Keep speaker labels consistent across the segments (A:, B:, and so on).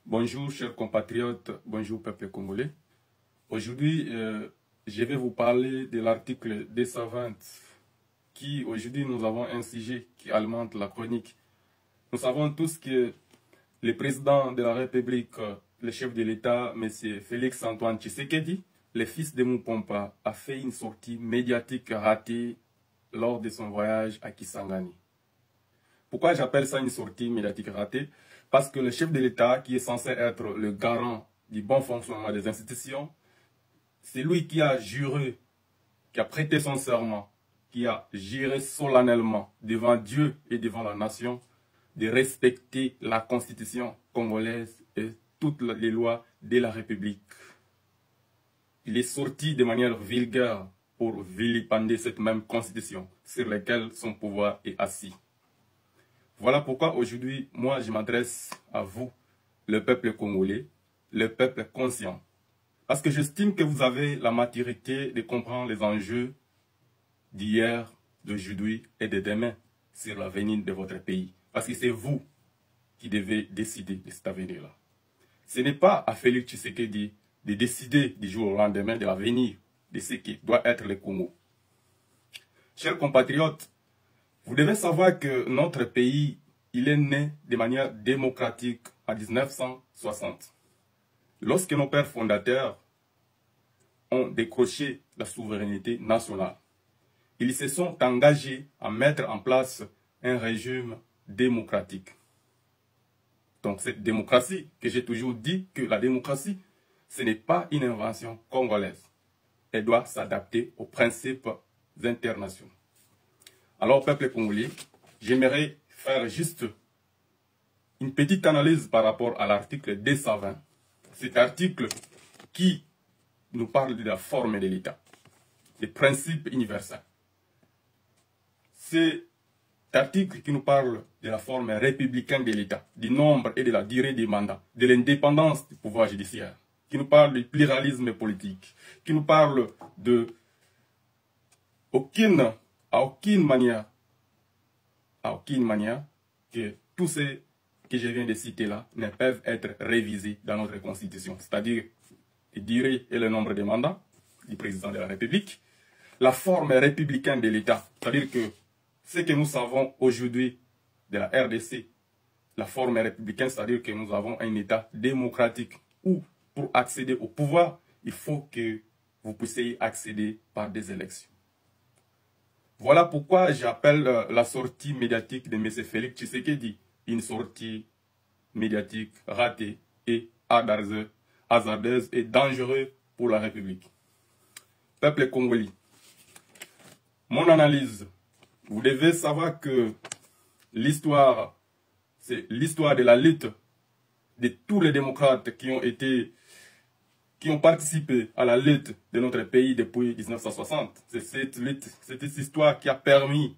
A: Bonjour chers compatriotes, bonjour peuple congolais. Aujourd'hui, je vais vous parler de l'article 220 qui, aujourd'hui, nous avons un sujet qui alimente la chronique. Nous savons tous que le président de la République, le chef de l'État, M. Félix Antoine Tshisekedi, le fils de Moupompa, a fait une sortie médiatique ratée lors de son voyage à Kisangani. Pourquoi j'appelle ça une sortie médiatique ratée? Parce que le chef de l'État, qui est censé être le garant du bon fonctionnement des institutions, c'est lui qui a juré, qui a prêté son serment, qui a juré solennellement devant Dieu et devant la nation de respecter la constitution congolaise et toutes les lois de la République. Il est sorti de manière vulgaire pour vilipender cette même constitution sur laquelle son pouvoir est assis. Voilà pourquoi aujourd'hui, moi, je m'adresse à vous, le peuple congolais, le peuple conscient. Parce que j'estime que vous avez la maturité de comprendre les enjeux d'hier, d'aujourd'hui et de demain sur l'avenir de votre pays. Parce que c'est vous qui devez décider de cet avenir-là. Ce n'est pas à Félix Tshisekedi de décider du jour au lendemain de l'avenir de ce qui doit être le Congo. Chers compatriotes, vous devez savoir que notre pays, il est né de manière démocratique en 1960. Lorsque nos pères fondateurs ont décroché la souveraineté nationale, ils se sont engagés à mettre en place un régime démocratique. Donc cette démocratie, que j'ai toujours dit que la démocratie, ce n'est pas une invention congolaise. Elle doit s'adapter aux principes internationaux. Alors, peuple congolais, j'aimerais faire juste une petite analyse par rapport à l'article 220. Cet article qui nous parle de la forme de l'État, des principes universels. C'est l'article qui nous parle de la forme républicaine de l'État, du nombre et de la durée des mandats, de l'indépendance du pouvoir judiciaire, qui nous parle du pluralisme politique, qui nous parle de à aucune manière que tous ces que je viens de citer là ne peuvent être révisés dans notre constitution, c'est-à-dire la durée et le nombre de mandats du président de la République, la forme républicaine de l'État, c'est-à-dire que ce que nous savons aujourd'hui de la RDC, la forme républicaine, c'est-à-dire que nous avons un État démocratique où pour accéder au pouvoir, il faut que vous puissiez accéder par des élections. Voilà pourquoi j'appelle la sortie médiatique de M. Félix Tshisekedi une sortie médiatique ratée et hasardeuse et dangereuse pour la République. Peuple congolais, mon analyse, vous devez savoir que l'histoire, c'est l'histoire de la lutte de tous les démocrates qui ont participé à la lutte de notre pays depuis 1960. C'est cette lutte, cette histoire qui a permis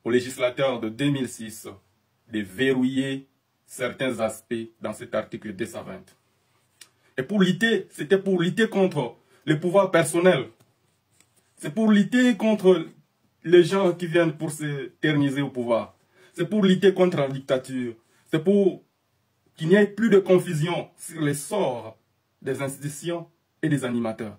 A: aux législateurs de 2006 de verrouiller certains aspects dans cet article 220. Et pour lutter, c'était pour lutter contre le pouvoir personnel. C'est pour lutter contre les gens qui viennent pour s'éterniser au pouvoir. C'est pour lutter contre la dictature. C'est pour qu'il n'y ait plus de confusion sur les sorts des institutions et des animateurs.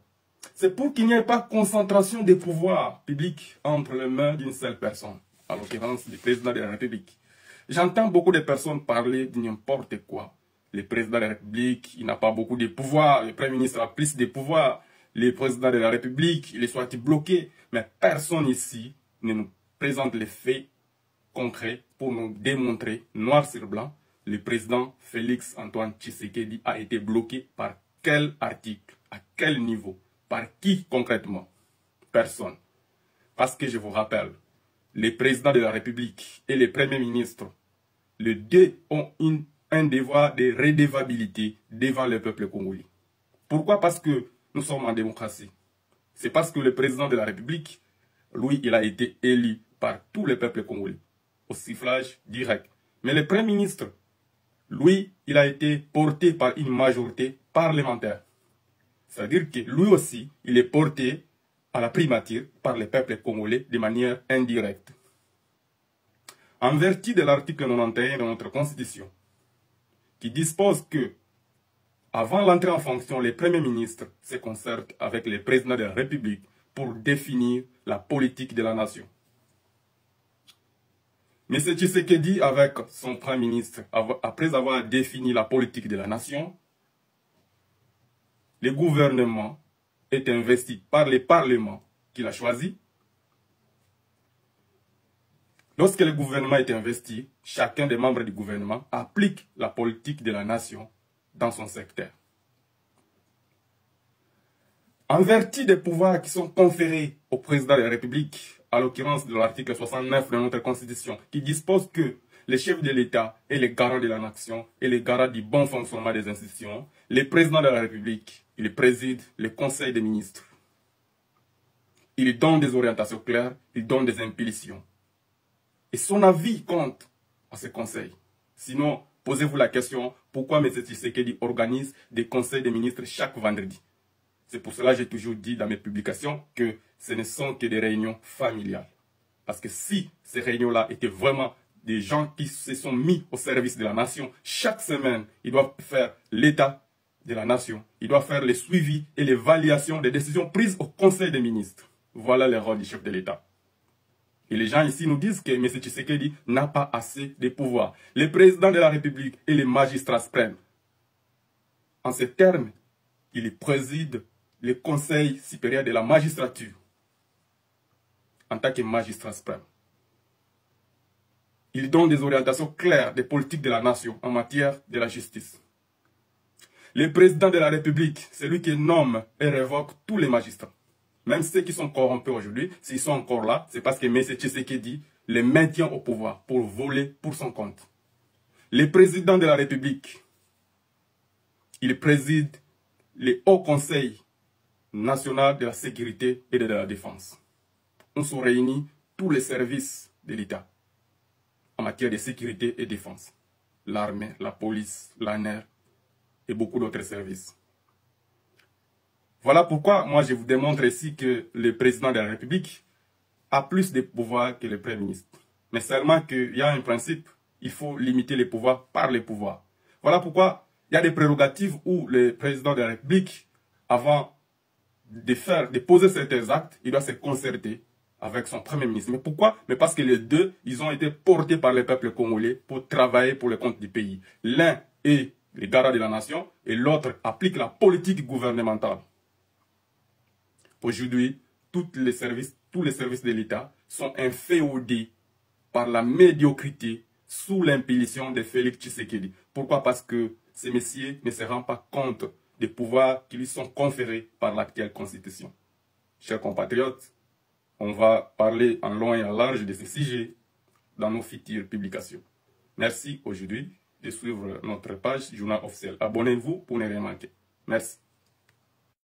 A: C'est pour qu'il n'y ait pas concentration des pouvoirs publics entre les mains d'une seule personne, en l'occurrence le président de la République. J'entends beaucoup de personnes parler de n'importe quoi. Le président de la République, il n'a pas beaucoup de pouvoir, le Premier ministre a plus de pouvoir, le président de la République, il est soit bloqué, mais personne ici ne nous présente les faits concrets pour nous démontrer, noir sur blanc, le président Félix Antoine Tshisekedi a été bloqué par quel article, à quel niveau, par qui concrètement? Personne. Parce que je vous rappelle, les présidents de la République et les premiers ministres, les deux ont un devoir de redevabilité devant le peuple congolais. Pourquoi? Parce que nous sommes en démocratie. C'est parce que le président de la République, lui, il a été élu par tout le peuple congolais, au suffrage direct. Mais le premier ministre, lui, il a été porté par une majorité parlementaire. C'est-à-dire que lui aussi, il est porté à la primature par le peuple congolais de manière indirecte. En vertu de l'article 91 de notre Constitution, qui dispose que Avant l'entrée en fonction, les premiers ministres se concertent avec les présidents de la République pour définir la politique de la nation. M. Tshisekedi, avec son Premier ministre, après avoir défini la politique de la nation, le gouvernement est investi par les parlements qu'il a choisis. Lorsque le gouvernement est investi, chacun des membres du gouvernement applique la politique de la nation dans son secteur. En vertu des pouvoirs qui sont conférés au président de la République, à l'occurrence de l'article 69 de notre Constitution, qui dispose que les chefs de l'État est les garants de la nation et les garants du bon fonctionnement des institutions, le président de la République, il préside le Conseil des ministres. Il donne des orientations claires, il donne des impulsions. Et son avis compte à ce conseil. Sinon, posez-vous la question, pourquoi M. Tshisekedi organise des conseils des ministres chaque vendredi? C'est pour cela que j'ai toujours dit dans mes publications que ce ne sont que des réunions familiales. Parce que si ces réunions-là étaient vraiment des gens qui se sont mis au service de la nation, chaque semaine, ils doivent faire l'état de la nation. Ils doivent faire le suivi et l'évaluation des décisions prises au Conseil des ministres. Voilà le rôle du chef de l'État. Et les gens ici nous disent que M. Tshisekedi n'a pas assez de pouvoir. Le président de la République et les magistrats suprêmes. En ces termes, il préside le Conseil supérieur de la magistrature en tant que magistrat suprême. Il donne des orientations claires des politiques de la nation en matière de la justice. Le président de la République, c'est lui qui nomme et révoque tous les magistrats. Même ceux qui sont corrompus aujourd'hui, s'ils sont encore là, c'est parce que M. Tshisekedi les maintient au pouvoir pour voler pour son compte. Le président de la République, il préside le Haut Conseil national de la sécurité et de la défense. On se réunit tous les services de l'État en matière de sécurité et défense. L'armée, la police, l'ANR et beaucoup d'autres services. Voilà pourquoi moi je vous démontre ici que le président de la République a plus de pouvoir que le Premier ministre. Mais seulement qu'il y a un principe, il faut limiter les pouvoirs par les pouvoirs. Voilà pourquoi il y a des prérogatives où le président de la République, avant de poser certains actes, il doit se concerter avec son Premier ministre. Mais pourquoi? Mais parce que les deux, ils ont été portés par le peuple congolais pour travailler pour le compte du pays. L'un est le garant de la nation et l'autre applique la politique gouvernementale. Aujourd'hui, tous les services de l'État sont inféodés par la médiocrité sous l'impulsion de Félix Tshisekedi. Pourquoi? Parce que ces messieurs ne se rendent pas compte des pouvoirs qui lui sont conférés par l'actuelle Constitution. Chers compatriotes, on va parler en long et en large de ces sujets dans nos futures publications. Merci aujourd'hui de suivre notre page Journal officiel. Abonnez-vous pour ne rien manquer. Merci.